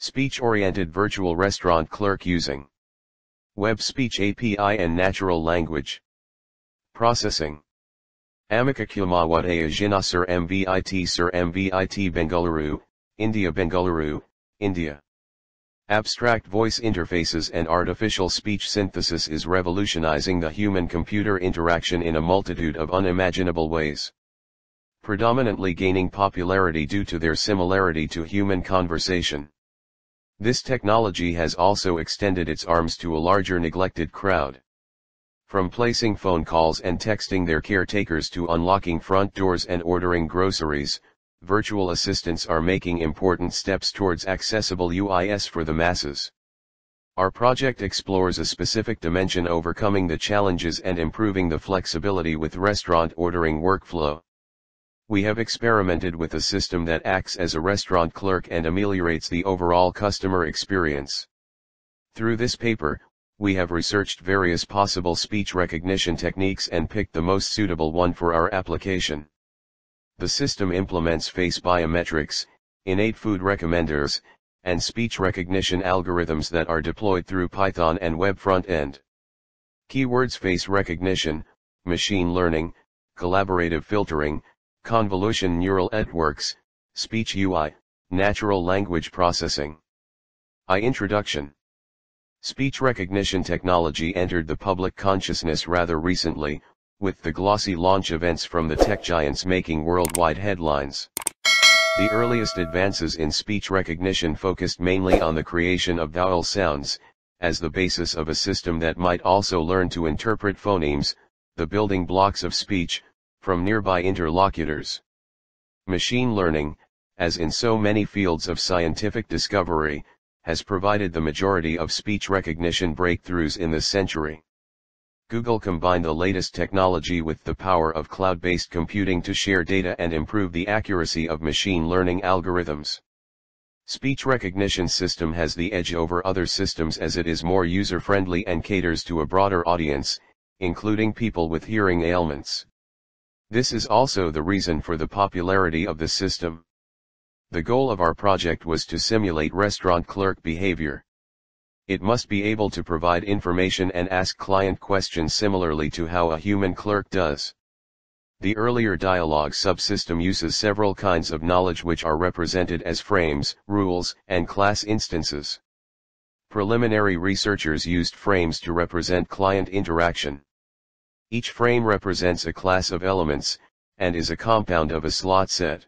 Speech-oriented virtual restaurant clerk using web speech API and natural language processing. Amika Kumawat Ajina Sir MVIT Bengaluru, India. Abstract voice interfaces and artificial speech synthesis is revolutionizing the human-computer interaction in a multitude of unimaginable ways. Predominantly gaining popularity due to their similarity to human conversation. This technology has also extended its arms to a larger neglected crowd. From placing phone calls and texting their caretakers to unlocking front doors and ordering groceries, virtual assistants are making important steps towards accessible UIS for the masses. Our project explores a specific dimension, overcoming the challenges and improving the flexibility with restaurant ordering workflow. We have experimented with a system that acts as a restaurant clerk and ameliorates the overall customer experience. Through this paper, we have researched various possible speech recognition techniques and picked the most suitable one for our application. The system implements face biometrics, innate food recommenders, and speech recognition algorithms that are deployed through Python and web front-end. Keywords: face recognition, machine learning, collaborative filtering, convolution neural networks, speech UI, natural language processing. Introduction. Speech recognition technology entered the public consciousness rather recently, with the glossy launch events from the tech giants making worldwide headlines. The earliest advances in speech recognition focused mainly on the creation of vowel sounds, as the basis of a system that might also learn to interpret phonemes, the building blocks of speech, from nearby interlocutors. Machine learning, as in so many fields of scientific discovery, has provided the majority of speech recognition breakthroughs in this century. Google combined the latest technology with the power of cloud-based computing to share data and improve the accuracy of machine learning algorithms. Speech recognition system has the edge over other systems as it is more user-friendly and caters to a broader audience, including people with hearing ailments. This is also the reason for the popularity of the system. The goal of our project was to simulate restaurant clerk behavior. It must be able to provide information and ask client questions similarly to how a human clerk does. The earlier dialogue subsystem uses several kinds of knowledge which are represented as frames, rules, and class instances. Preliminary researchers used frames to represent client interaction. Each frame represents a class of elements, and is a compound of a slot set.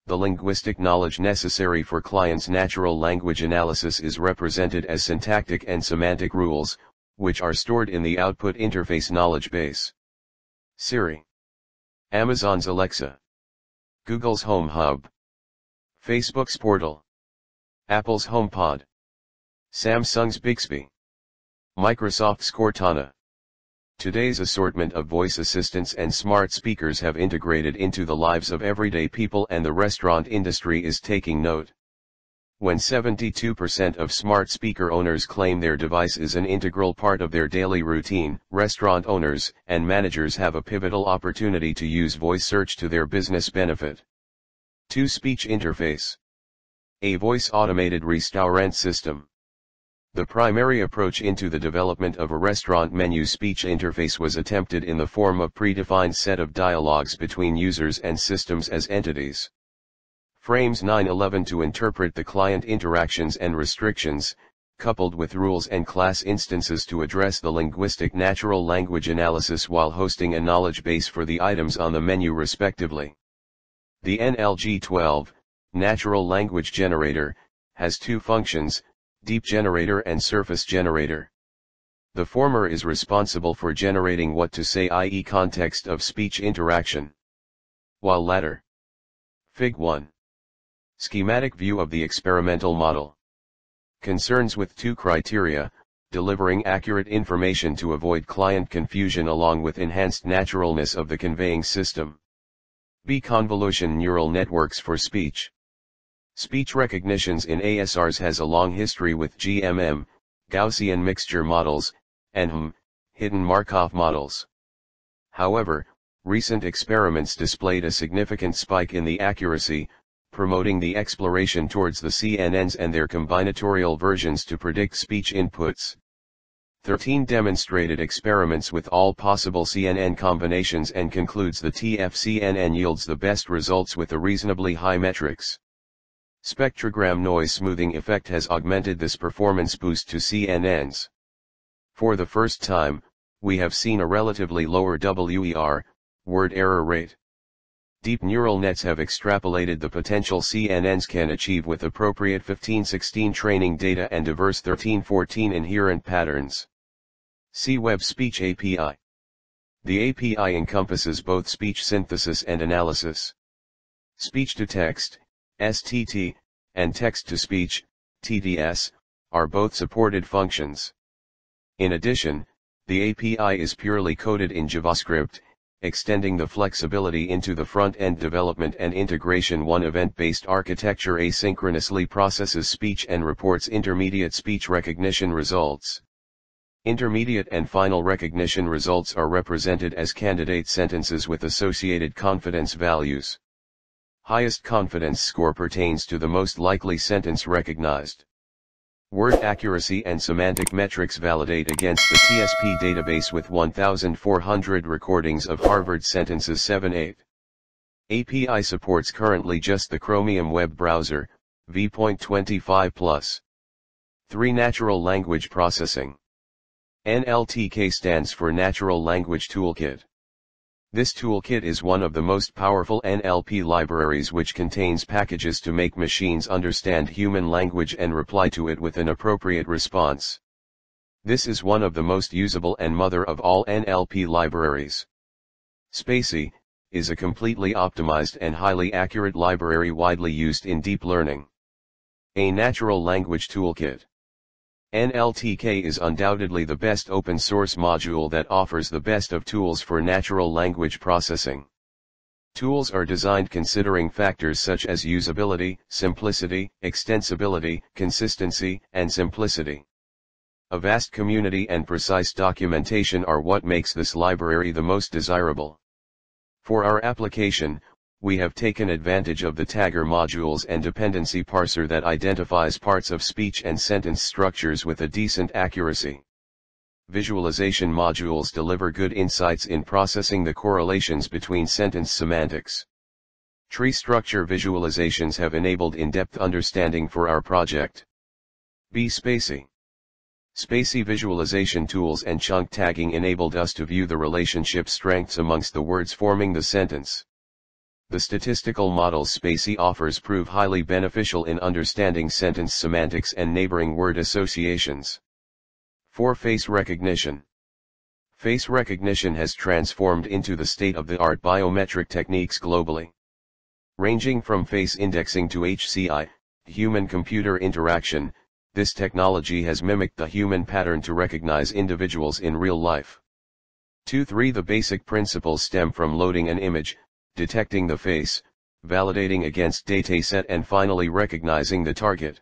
The linguistic knowledge necessary for clients' natural language analysis is represented as syntactic and semantic rules, which are stored in the output interface knowledge base. Siri, Amazon's Alexa, Google's Home Hub, Facebook's Portal, Apple's HomePod, Samsung's Bixby, Microsoft's Cortana. Today's assortment of voice assistants and smart speakers have integrated into the lives of everyday people, and the restaurant industry is taking note. When 72% of smart speaker owners claim their device is an integral part of their daily routine, restaurant owners and managers have a pivotal opportunity to use voice search to their business benefit. 2. Speech interface. A voice automated restaurant system. The primary approach into the development of a restaurant menu speech interface was attempted in the form of predefined set of dialogues between users and systems as entities. Frames 9-11 to interpret the client interactions and restrictions, coupled with rules and class instances to address the linguistic natural language analysis while hosting a knowledge base for the items on the menu respectively. The NLG-12, Natural Language Generator, has two functions, Deep Generator and Surface Generator. The former is responsible for generating what to say, i.e. context of speech interaction, while latter. Fig. 1. Schematic view of the experimental model. Concerns with two criteria, delivering accurate information to avoid client confusion along with enhanced naturalness of the conveying system. B. Convolution neural networks for speech. Speech recognitions in ASRs has a long history with GMM, Gaussian mixture models, and hidden Markov models. However, recent experiments displayed a significant spike in the accuracy, promoting the exploration towards the CNNs and their combinatorial versions to predict speech inputs. 13 demonstrated experiments with all possible CNN combinations and concludes the TF-CNN yields the best results with a reasonably high metrics. Spectrogram noise smoothing effect has augmented this performance boost to CNNs. For the first time, we have seen a relatively lower WER, word error rate. Deep neural nets have extrapolated the potential CNNs can achieve with appropriate 1516 training data and diverse 1314 inherent patterns. See Web Speech API. The API encompasses both speech synthesis and analysis. Speech-to-text, STT, and text-to-speech, TTS, are both supported functions. In addition, the API is purely coded in JavaScript, extending the flexibility into the front-end development and integration. One event-based architecture asynchronously processes speech and reports intermediate speech recognition results. Intermediate and final recognition results are represented as candidate sentences with associated confidence values. Highest confidence score pertains to the most likely sentence recognized. Word accuracy and semantic metrics validate against the TSP database with 1,400 recordings of Harvard sentences 7-8. API supports currently just the Chromium web browser, v.25+. 3. Natural language processing. NLTK stands for Natural Language Toolkit. This toolkit is one of the most powerful NLP libraries, which contains packages to make machines understand human language and reply to it with an appropriate response. This is one of the most usable and mother of all NLP libraries. Spacy is a completely optimized and highly accurate library widely used in deep learning. A natural language toolkit. NLTK is undoubtedly the best open source module that offers the best of tools for natural language processing. Tools are designed considering factors such as usability, simplicity, extensibility, consistency, and simplicity. A vast community and precise documentation are what makes this library the most desirable. For our application, we have taken advantage of the tagger modules and dependency parser that identifies parts of speech and sentence structures with a decent accuracy. Visualization modules deliver good insights in processing the correlations between sentence semantics. Tree structure visualizations have enabled in-depth understanding for our project. Spacy. Spacy visualization tools and chunk tagging enabled us to view the relationship strengths amongst the words forming the sentence. The statistical models Spacy offers prove highly beneficial in understanding sentence semantics and neighboring word associations. 4. Face recognition. Face recognition has transformed into the state-of-the-art biometric techniques globally. Ranging from face indexing to HCI, human-computer interaction, this technology has mimicked the human pattern to recognize individuals in real life. 2. The basic principles stem from loading an image, detecting the face, validating against dataset, and finally recognizing the target.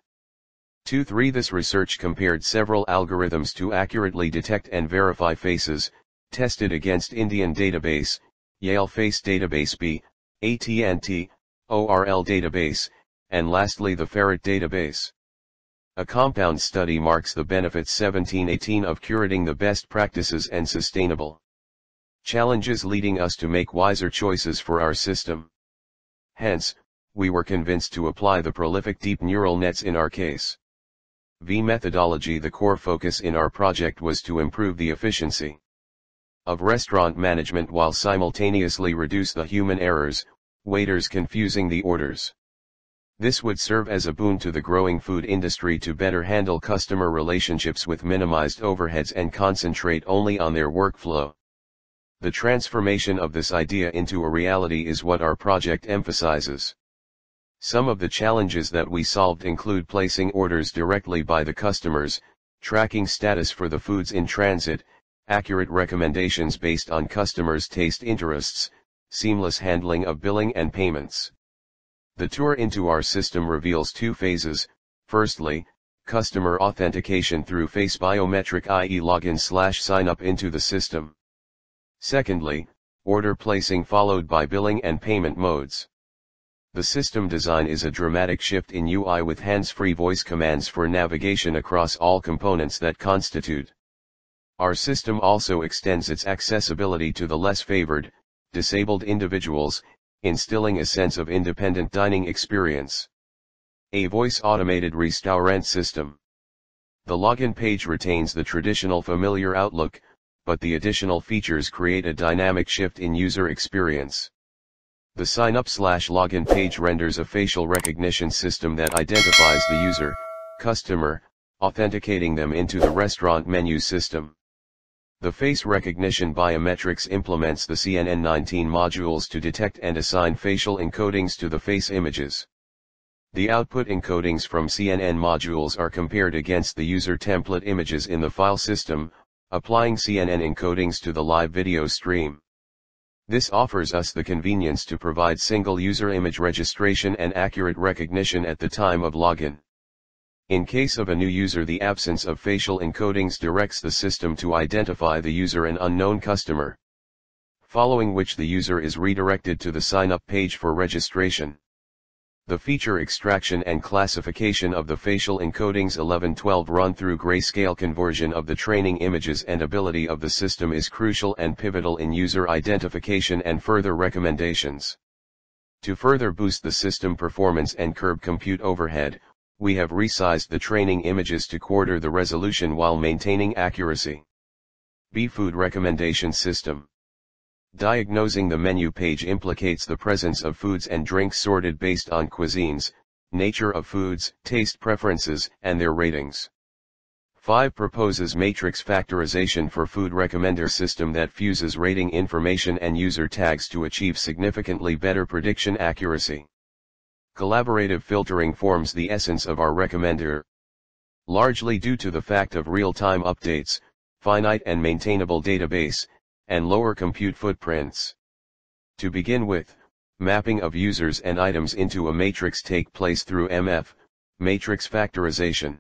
2. This research compared several algorithms to accurately detect and verify faces, tested against Indian database, Yale Face Database B, AT&T, ORL database, and lastly the Ferret database. A compound study marks the benefits 1718 of curating the best practices and sustainable challenges, leading us to make wiser choices for our system. Hence, we were convinced to apply the prolific deep neural nets in our case. Methodology. The core focus in our project was to improve the efficiency of restaurant management while simultaneously reduce the human errors, waiters confusing the orders. This would serve as a boon to the growing food industry to better handle customer relationships with minimized overheads and concentrate only on their workflow. The transformation of this idea into a reality is what our project emphasizes. Some of the challenges that we solved include placing orders directly by the customers, tracking status for the foods in transit, accurate recommendations based on customers' taste interests, seamless handling of billing and payments. The tour into our system reveals 2 phases. Firstly, customer authentication through face biometric, i.e. login/sign up into the system. Secondly, order placing followed by billing and payment modes. The system design is a dramatic shift in UI with hands-free voice commands for navigation across all components that constitute. Our system also extends its accessibility to the less favored, disabled individuals, instilling a sense of independent dining experience. A voice-automated restaurant system. The login page retains the traditional familiar outlook, but the additional features create a dynamic shift in user experience. The sign-up/login page renders a facial recognition system that identifies the user, customer, authenticating them into the restaurant menu system. The face recognition biometrics implements the CNN19 modules to detect and assign facial encodings to the face images. The output encodings from CNN modules are compared against the user template images in the file system, applying CNN encodings to the live video stream. This offers us the convenience to provide single user image registration and accurate recognition at the time of login. In case of a new user, the absence of facial encodings directs the system to identify the user an unknown customer, following which the user is redirected to the sign-up page for registration. The feature extraction and classification of the facial encodings 1112 run-through grayscale conversion of the training images and ability of the system is crucial and pivotal in user identification and further recommendations. To further boost the system performance and curb compute overhead, we have resized the training images to quarter the resolution while maintaining accuracy. Food recommendation system. Diagnosing the menu page implicates the presence of foods and drinks sorted based on cuisines, nature of foods, taste preferences, and their ratings. 5. Proposes matrix factorization for food recommender system that fuses rating information and user tags to achieve significantly better prediction accuracy. Collaborative filtering forms the essence of our recommender. Largely due to the fact of real-time updates, finite and maintainable database, and lower compute footprints. To begin with, mapping of users and items into a matrix take place through MF, matrix factorization.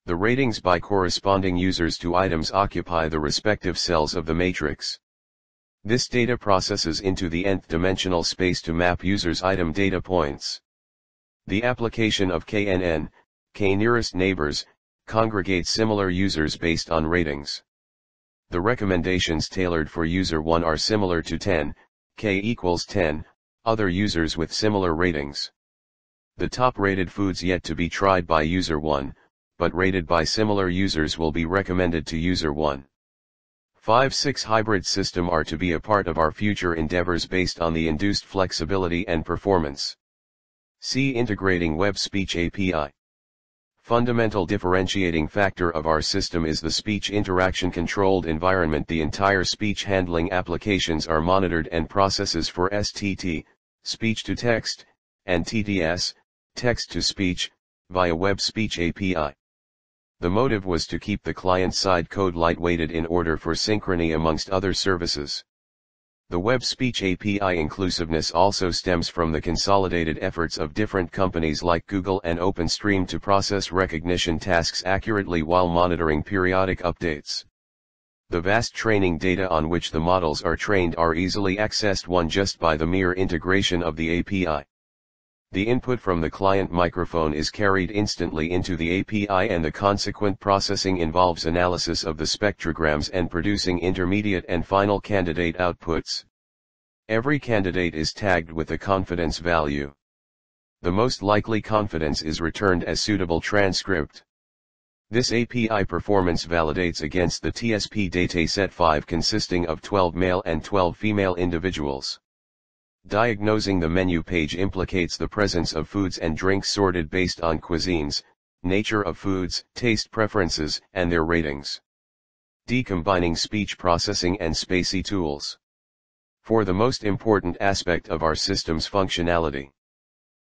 The ratings by corresponding users to items occupy the respective cells of the matrix. This data processes into the nth dimensional space to map users' item data points. The application of KNN, K nearest neighbors, congregates similar users based on ratings. The recommendations tailored for user 1 are similar to 10, K equals 10, other users with similar ratings. The top rated foods yet to be tried by user 1, but rated by similar users will be recommended to user 1. 5-6 hybrid system are to be a part of our future endeavors based on the induced flexibility and performance. C. Integrating web speech API. Fundamental differentiating factor of our system is the speech interaction controlled environment. The entire speech handling applications are monitored and processes for STT, speech to text, and TTS, text to speech, via web speech API. The motive was to keep the client-side code lightweighted in order for synchrony amongst other services. The web speech API inclusiveness also stems from the consolidated efforts of different companies like Google and OpenStream to process recognition tasks accurately while monitoring periodic updates. The vast training data on which the models are trained are easily accessed just by the mere integration of the API. The input from the client microphone is carried instantly into the API and the consequent processing involves analysis of the spectrograms and producing intermediate and final candidate outputs. Every candidate is tagged with a confidence value. The most likely confidence is returned as suitable transcript. This API performance validates against the TSP dataset 5 consisting of 12 male and 12 female individuals. Diagnosing the menu page implicates the presence of foods and drinks sorted based on cuisines, nature of foods, taste preferences, and their ratings. Combining speech processing and spacey tools. For the most important aspect of our system's functionality,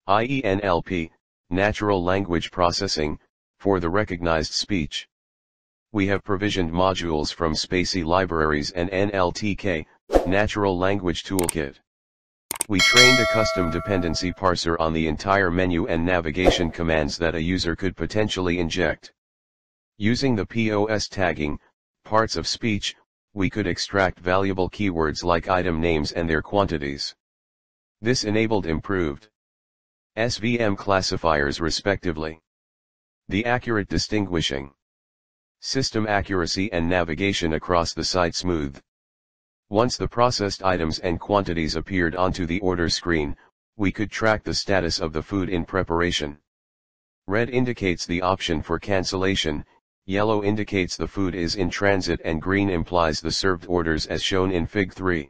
i.e. NLP, natural language processing, for the recognized speech. We have provisioned modules from spacey libraries and NLTK, Natural Language Toolkit. We trained a custom dependency parser on the entire menu and navigation commands that a user could potentially inject. Using the POS tagging, parts of speech, we could extract valuable keywords like item names and their quantities. This enabled improved SVM classifiers respectively. The accurate distinguishing. System accuracy and navigation across the site smooth. Once the processed items and quantities appeared onto the order screen, we could track the status of the food in preparation. Red indicates the option for cancellation, yellow indicates the food is in transit, and green implies the served orders as shown in Fig 3.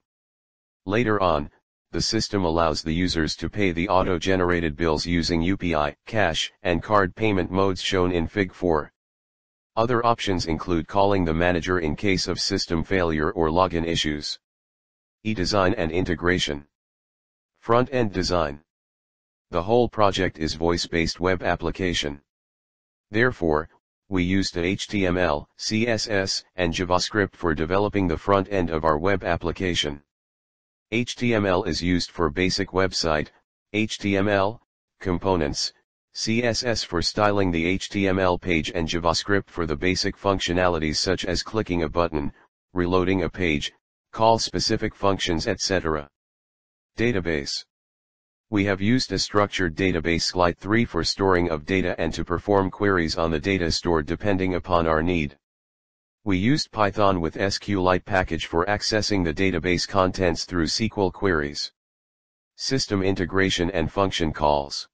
Later on, the system allows the users to pay the auto-generated bills using UPI, cash, and card payment modes shown in Fig 4. Other options include calling the manager in case of system failure or login issues. E-design and integration. Front-end design. The whole project is voice-based web application. Therefore, we used HTML, CSS, and JavaScript for developing the front end of our web application. HTML is used for basic website, HTML, components, CSS for styling the HTML page, and JavaScript for the basic functionalities such as clicking a button, reloading a page, call specific functions, etc. Database. We have used a structured database SQL3 for storing of data and to perform queries on the data stored depending upon our need. We used Python with SQLite package for accessing the database contents through SQL queries. System integration and function calls.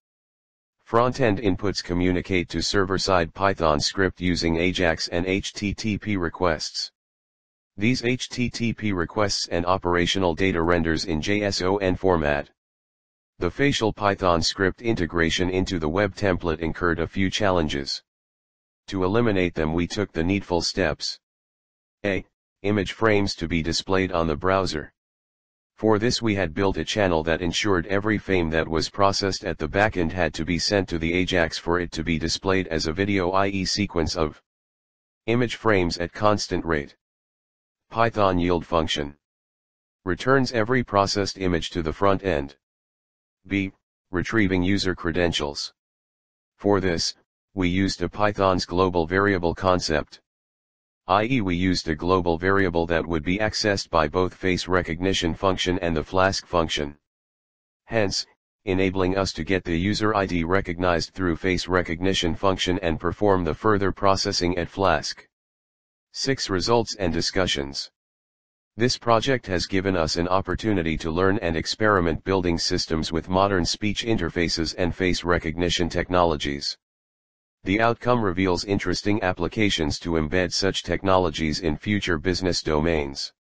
Front-end inputs communicate to server-side Python script using AJAX and HTTP requests. These HTTP requests and operational data renders in JSON format. The facial Python script integration into the web template incurred a few challenges. To eliminate them, we took the needful steps. A. Image frames to be displayed on the browser. For this we had built a channel that ensured every frame that was processed at the backend had to be sent to the AJAX for it to be displayed as a video, i.e. sequence of image frames at constant rate. Python yield function returns every processed image to the front end. B. Retrieving user credentials. For this, we used a Python's global variable concept. I.e. we used a global variable that would be accessed by both face recognition function and the Flask function. Hence, enabling us to get the user ID recognized through face recognition function and perform the further processing at Flask. 6. Results and discussions. This project has given us an opportunity to learn and experiment building systems with modern speech interfaces and face recognition technologies. The outcome reveals interesting applications to embed such technologies in future business domains.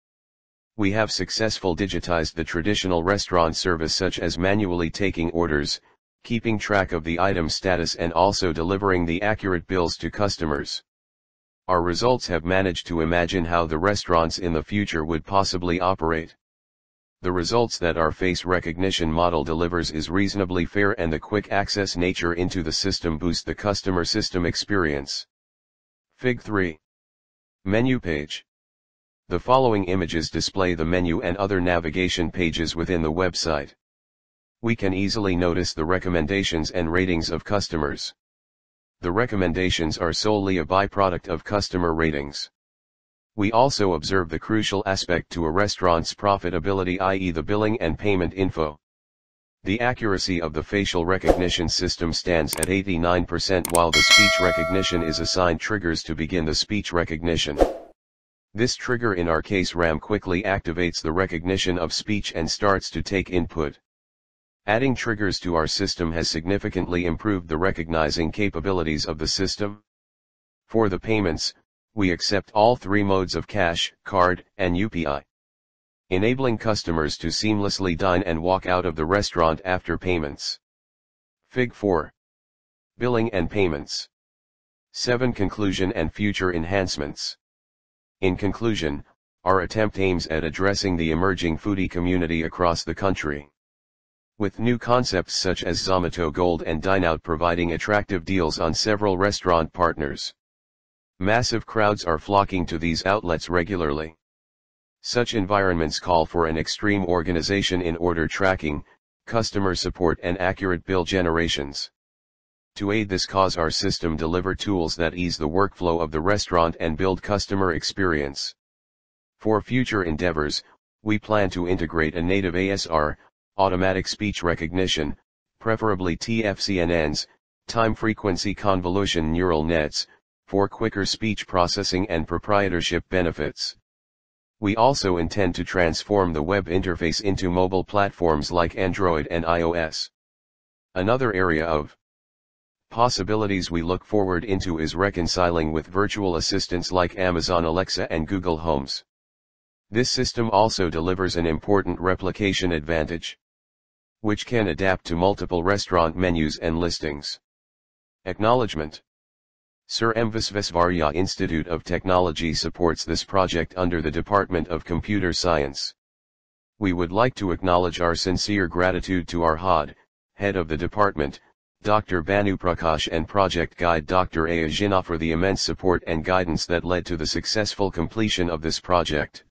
We have successfully digitized the traditional restaurant service, such as manually taking orders, keeping track of the item status, and also delivering the accurate bills to customers. Our results have managed to imagine how the restaurants in the future would possibly operate. The results that our face recognition model delivers is reasonably fair, and the quick access nature into the system boosts the customer system experience. Fig 3. Menu page. The following images display the menu and other navigation pages within the website. We can easily notice the recommendations and ratings of customers. The recommendations are solely a byproduct of customer ratings. We also observe the crucial aspect to a restaurant's profitability, i.e. the billing and payment info. The accuracy of the facial recognition system stands at 89%, while the speech recognition is assigned triggers to begin the speech recognition. This trigger, in our case RAM, quickly activates the recognition of speech and starts to take input. Adding triggers to our system has significantly improved the recognizing capabilities of the system. For the payments, we accept all three modes of cash, card, and UPI, enabling customers to seamlessly dine and walk out of the restaurant after payments. Fig 4. Billing and payments. 7. Conclusion and future enhancements. In conclusion, our attempt aims at addressing the emerging foodie community across the country. With new concepts such as Zomato Gold and Dineout providing attractive deals on several restaurant partners. Massive crowds are flocking to these outlets regularly. Such environments call for an extreme organization in order tracking, customer support, and accurate bill generations. To aid this cause, our system deliver tools that ease the workflow of the restaurant and build customer experience. For future endeavors, we plan to integrate a native ASR, automatic speech recognition, preferably TFCNNs, time-frequency convolution neural nets, for quicker speech processing and proprietorship benefits. We also intend to transform the web interface into mobile platforms like Android and iOS. Another area of possibilities we look forward into is reconciling with virtual assistants like Amazon Alexa and Google Homes. This system also delivers an important replication advantage, which can adapt to multiple restaurant menus and listings. Acknowledgement. Sir M. Visvesvaraya Institute of Technology supports this project under the Department of Computer Science. We would like to acknowledge our sincere gratitude to our head of the department, Dr. Banu Prakash, and project guide Dr. Ajina for the immense support and guidance that led to the successful completion of this project.